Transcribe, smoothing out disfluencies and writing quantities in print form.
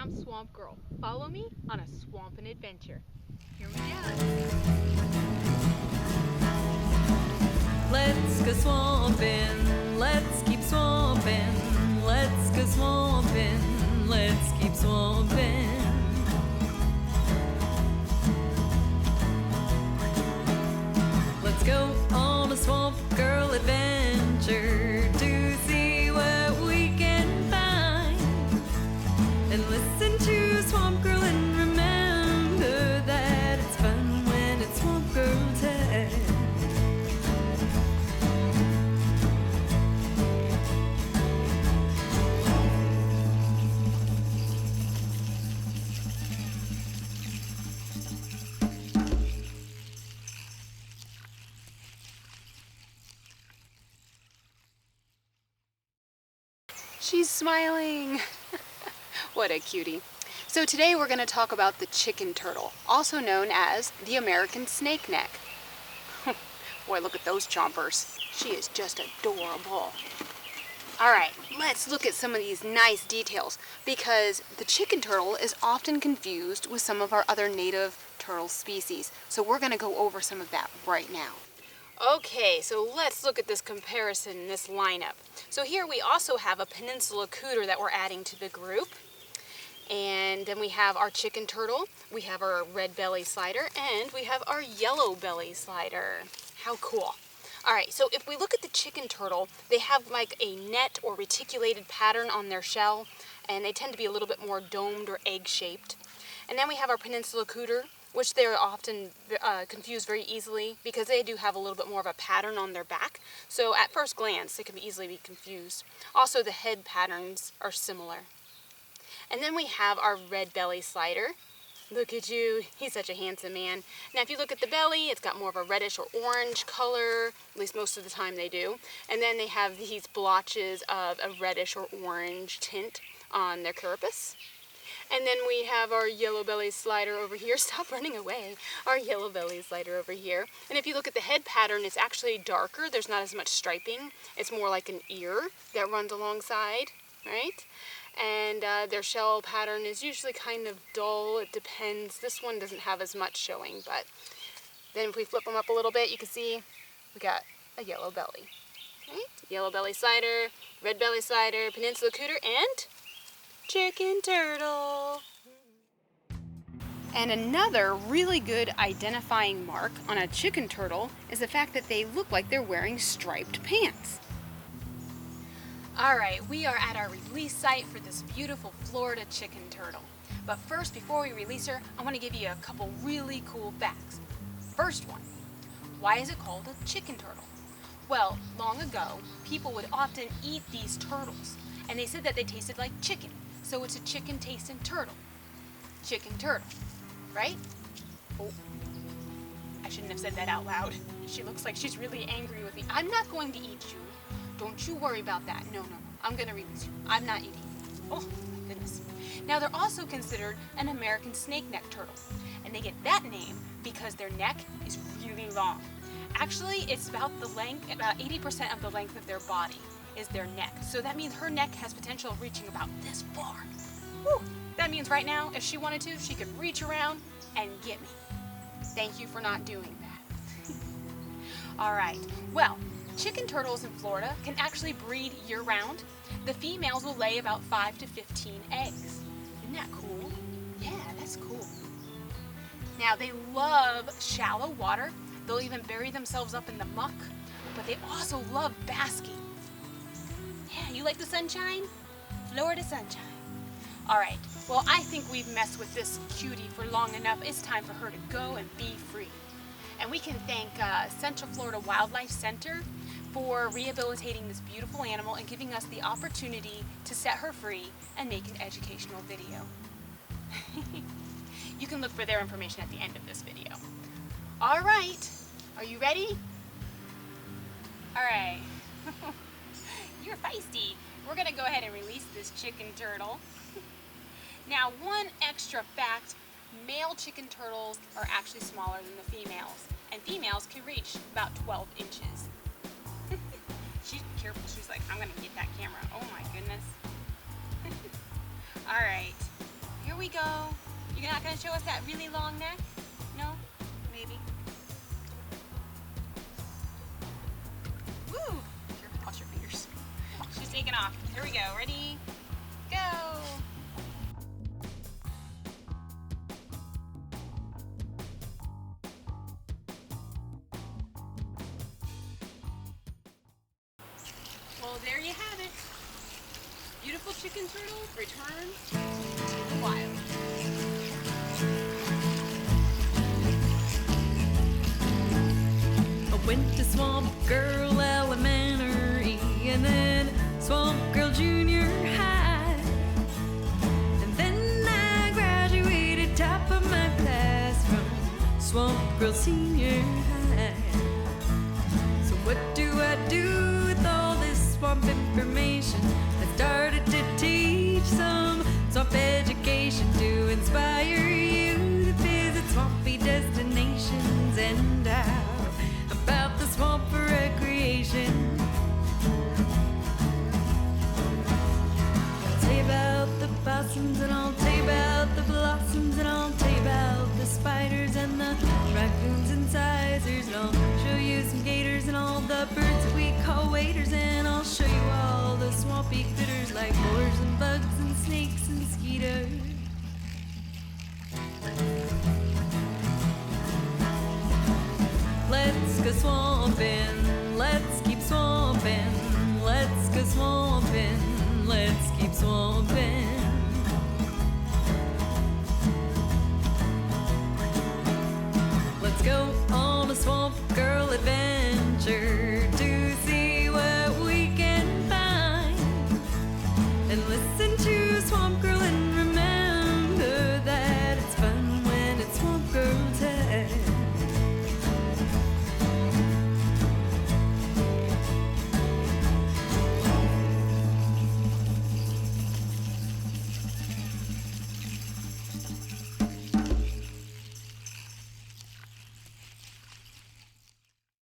I'm SwampGirl. Follow me on a swampin' adventure. Here we go. Let's go swampin', let's keep swampin', let's go swampin', let's keep swampin'. Let's go on a swamp girl adventure to see what we can find. And listen to Swamp Girl and remember that it's fun when it's Swamp Girl time. She's smiling. What a cutie. So today we're going to talk about the chicken turtle, also known as the American snake neck. Boy, look at those chompers. She is just adorable. Alright, let's look at some of these nice details, because the chicken turtle is often confused with some of our other native turtle species. So we're going to go over some of that right now. Okay, so let's look at this comparison, this lineup. So here we also have a peninsula cooter that we're adding to the group. And then we have our chicken turtle, we have our red belly slider, and we have our yellow belly slider. How cool. All right, so if we look at the chicken turtle, they have like a net or reticulated pattern on their shell, and they tend to be a little bit more domed or egg-shaped. And then we have our peninsula cooter, which they're often confused very easily because they do have a little bit more of a pattern on their back. So at first glance, they can easily be confused. Also, the head patterns are similar. And then we have our red belly slider. Look at you, he's such a handsome man. Now if you look at the belly, it's got more of a reddish or orange color, at least most of the time they do. And then they have these blotches of a reddish or orange tint on their carapace. And then we have our yellow belly slider over here. Stop running away. Our yellow belly slider over here. And if you look at the head pattern, it's actually darker. There's not as much striping. It's more like an ear that runs alongside, right? And their shell pattern is usually kind of dull. It depends. This one doesn't have as much showing, but then if we flip them up a little bit, you can see we got a yellow belly. Right? Yellow belly slider, red belly slider, peninsula cooter, and chicken turtle. And another really good identifying mark on a chicken turtle is the fact that they look like they're wearing striped pants. Alright, we are at our release site for this beautiful Florida chicken turtle. But first, before we release her, I want to give you a couple really cool facts. First one, why is it called a chicken turtle? Well, long ago, people would often eat these turtles, and they said that they tasted like chicken. So it's a chicken tasting turtle. Chicken turtle, right? Oh, I shouldn't have said that out loud. She looks like she's really angry with me. I'm not going to eat you. Don't you worry about that. No. I'm going to release you. I'm not eating you. Oh, my goodness. Now, they're also considered an American snake-neck turtle. And they get that name because their neck is really long. Actually, it's about 80% of the length of their body is their neck. So that means her neck has potential of reaching about this far. Whew. That means right now, if she wanted to, she could reach around and get me. Thank you for not doing that. All right. Well, chicken turtles in Florida can actually breed year-round. The females will lay about 5 to 15 eggs. Isn't that cool? Yeah, that's cool. Now, they love shallow water. They'll even bury themselves up in the muck, but they also love basking. Yeah, you like the sunshine? Florida sunshine. All right, well, I think we've messed with this cutie for long enough. It's time for her to go and be free. And we can thank Central Florida Wildlife Center for rehabilitating this beautiful animal and giving us the opportunity to set her free and make an educational video. You can look for their information at the end of this video. All right, are you ready? All right, you're feisty. We're gonna go ahead and release this chicken turtle. Now, one extra fact, male chicken turtles are actually smaller than the females, and females can reach about 12 inches. She's careful, she's like, I'm gonna get that camera. Oh my goodness. All right, we go. You're not gonna show us that really long neck? No? Maybe. Woo! Cross your fingers. She's taking off. Here we go. Ready? Go! Well, there you have it. Beautiful chicken turtle returns to the wild. I went to SwampGirl Elementary and then SwampGirl Junior High. And then I graduated top of my class from SwampGirl Senior High. So what do I do with all this swamp information? I started to teach some swamp education to inspire you to visit swampy destinations and out about the swamp for recreation. I'll tell you about the possums and I'll tell you about the blossoms and I'll tell you about the spiders and the raccoons and sizers, and I'll show you some gators and all the birds that we call waders, and I'll show you all the swampy critters like boars and bugs and snakes and mosquitoes. Let's go swamping, let's keep swamping, let's go swamping, let's keep swamping. Let's go on a SwampGirl adventure